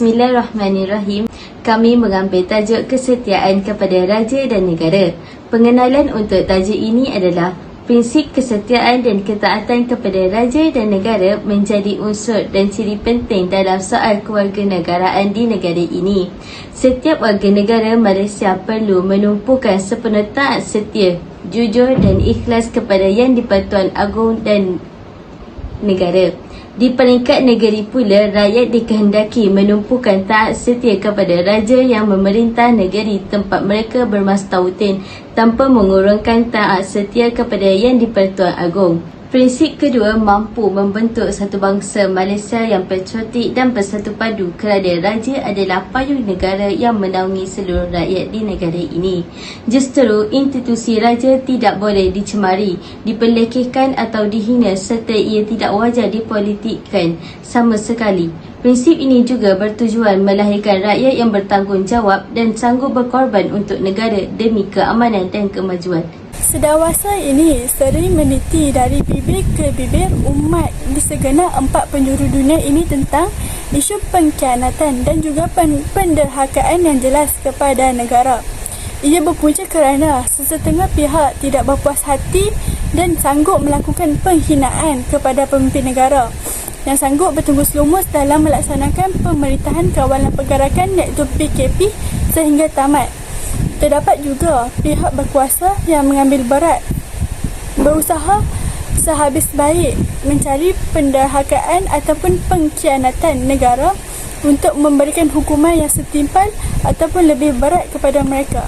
Bismillahirrahmanirrahim. Kami mengambil tajuk kesetiaan kepada raja dan negara. Pengenalan untuk tajuk ini adalah prinsip kesetiaan dan ketaatan kepada raja dan negara menjadi unsur dan ciri penting dalam soal kewarganegaraan di negara ini. Setiap warga negara Malaysia perlu menumpukan sepenuh taat setia, jujur dan ikhlas kepada Yang di-Pertuan Agong dan negara. Di peringkat negeri pula, rakyat dikehendaki menumpukan taat setia kepada raja yang memerintah negeri tempat mereka bermastautin tanpa mengurungkan taat setia kepada Yang di-Pertuan Agong. Prinsip kedua, mampu membentuk satu bangsa Malaysia yang patriotik dan bersatu padu kerana raja adalah payung negara yang menaungi seluruh rakyat di negara ini. Justru, institusi raja tidak boleh dicemari, dipelekehkan atau dihina serta ia tidak wajar dipolitikkan sama sekali. Prinsip ini juga bertujuan melahirkan rakyat yang bertanggungjawab dan sanggup berkorban untuk negara demi keamanan dan kemajuan. Sedewasa ini sering meniti dari bibir ke bibir umat di segenap 4 penjuru dunia ini tentang isu pengkhianatan dan juga penderhakaan yang jelas kepada negara. Ia berpunca kerana sesetengah pihak tidak berpuas hati dan sanggup melakukan penghinaan kepada pemimpin negara yang sanggup bertunggus lumus dalam melaksanakan pemerintahan kawalan pergerakan iaitu PKP sehingga tamat. Terdapat juga pihak berkuasa yang mengambil berat, berusaha sehabis baik mencari penderhakaan ataupun pengkhianatan negara untuk memberikan hukuman yang setimpal ataupun lebih berat kepada mereka.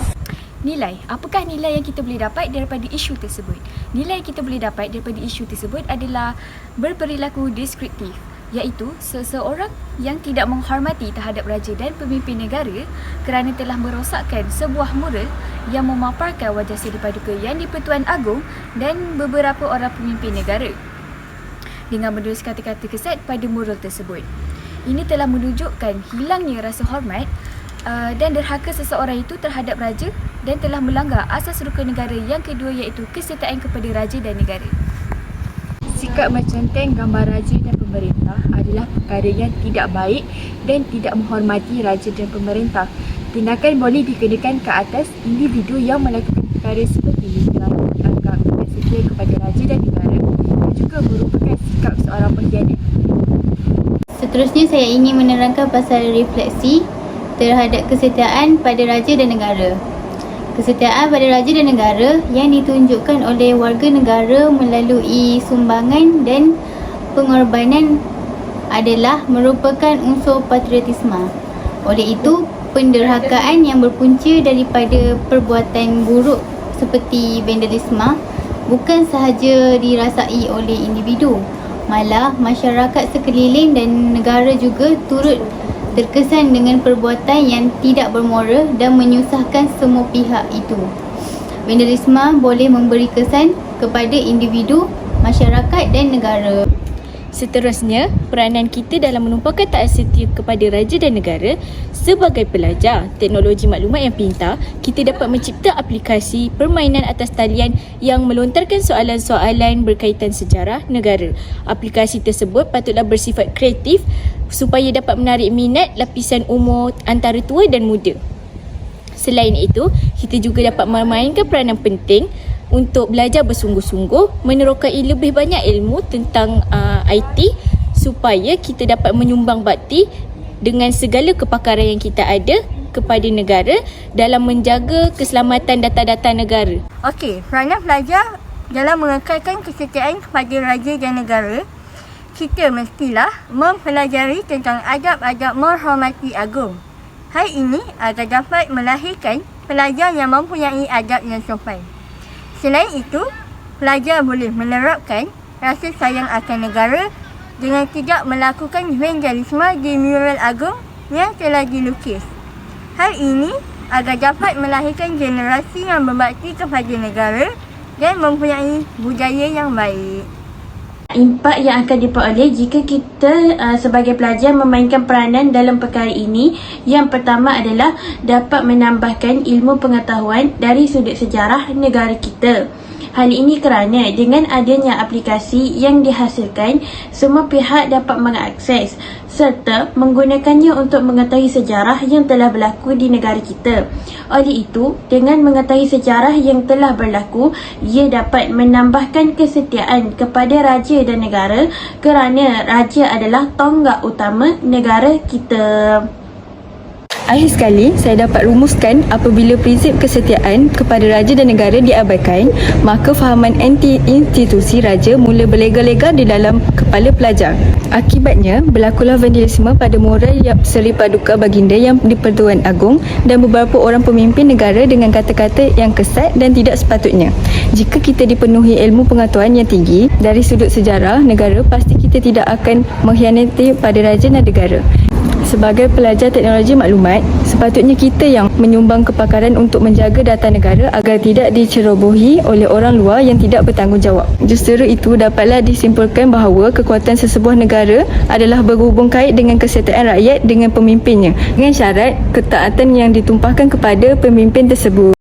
Nilai. Apakah nilai yang kita boleh dapat daripada isu tersebut? Nilai yang kita boleh dapat daripada isu tersebut adalah berperilaku deskriptif, iaitu seseorang yang tidak menghormati terhadap raja dan pemimpin negara kerana telah merosakkan sebuah mural yang memaparkan wajah Seri Paduka Yang di-Pertuan Agong dan beberapa orang pemimpin negara dengan menulis kata-kata kesat pada mural tersebut. Ini telah menunjukkan hilangnya rasa hormat dan derhaka seseorang itu terhadap raja dan telah melanggar asas rukun negara yang kedua iaitu kesetiaan kepada raja dan negara. Sikap menconteng gambar raja dan pemerintah adalah perkara yang tidak baik dan tidak menghormati raja dan pemerintah. Tindakan boleh dikenakan ke atas individu yang melakukan perkara seperti ini kerana dianggap tidak setia kepada raja dan negara dan juga merupakan sikap seorang pengkhianat. Seterusnya saya ingin menerangkan pasal refleksi terhadap kesetiaan pada raja dan negara. Kesetiaan pada raja dan negara yang ditunjukkan oleh warga negara melalui sumbangan dan pengorbanan adalah merupakan unsur patriotisme. Oleh itu, penderhakaan yang berpunca daripada perbuatan buruk seperti vandalisme bukan sahaja dirasai oleh individu, malah masyarakat sekeliling dan negara juga turut terkesan dengan perbuatan yang tidak bermoral dan menyusahkan semua pihak itu. Vandalisme boleh memberi kesan kepada individu, masyarakat dan negara. Seterusnya, peranan kita dalam menumpahkan taat setia kepada raja dan negara sebagai pelajar teknologi maklumat yang pintar, kita dapat mencipta aplikasi permainan atas talian yang melontarkan soalan-soalan berkaitan sejarah negara. Aplikasi tersebut patutlah bersifat kreatif supaya dapat menarik minat lapisan umur antara tua dan muda. Selain itu, kita juga dapat memainkan peranan penting untuk belajar bersungguh-sungguh, menerokai lebih banyak ilmu tentang IT supaya kita dapat menyumbang bakti dengan segala kepakaran yang kita ada kepada negara dalam menjaga keselamatan data-data negara. Okey, peranan pelajar dalam mengekalkan kesetiaan kepada raja dan negara, kita mestilah mempelajari tentang adab-adab menghormati agung. Hal ini agar dapat melahirkan pelajar yang mempunyai adab yang sopan. Selain itu, pelajar boleh menerapkan rasa sayang akan negara dengan tidak melakukan vandalisme di mural agung yang telah dilukis. Hal ini agar dapat melahirkan generasi yang berbakti kepada negara dan mempunyai budaya yang baik. Impak yang akan diperoleh jika kita sebagai pelajar memainkan peranan dalam perkara ini, yang pertama adalah dapat menambahkan ilmu pengetahuan dari sudut sejarah negara kita. Hal ini kerana dengan adanya aplikasi yang dihasilkan, semua pihak dapat mengakses serta menggunakannya untuk mengetahui sejarah yang telah berlaku di negara kita. Oleh itu, dengan mengetahui sejarah yang telah berlaku, ia dapat menambahkan kesetiaan kepada raja dan negara kerana raja adalah tonggak utama negara kita. Akhir sekali, saya dapat rumuskan apabila prinsip kesetiaan kepada raja dan negara diabaikan, maka fahaman anti-institusi raja mula berlega-lega di dalam kepala pelajar. Akibatnya, berlakulah vandalisme pada mural Seri Paduka Baginda yang di Pertuan Agong dan beberapa orang pemimpin negara dengan kata-kata yang kesat dan tidak sepatutnya. Jika kita dipenuhi ilmu pengetahuan yang tinggi dari sudut sejarah negara, pasti kita tidak akan mengkhianati pada raja dan negara. Sebagai pelajar teknologi maklumat, sepatutnya kita yang menyumbang kepakaran untuk menjaga data negara agar tidak dicerobohi oleh orang luar yang tidak bertanggungjawab. Justru itu dapatlah disimpulkan bahawa kekuatan sesebuah negara adalah berhubung kait dengan kesetiaan rakyat dengan pemimpinnya, dengan syarat ketaatan yang ditumpahkan kepada pemimpin tersebut.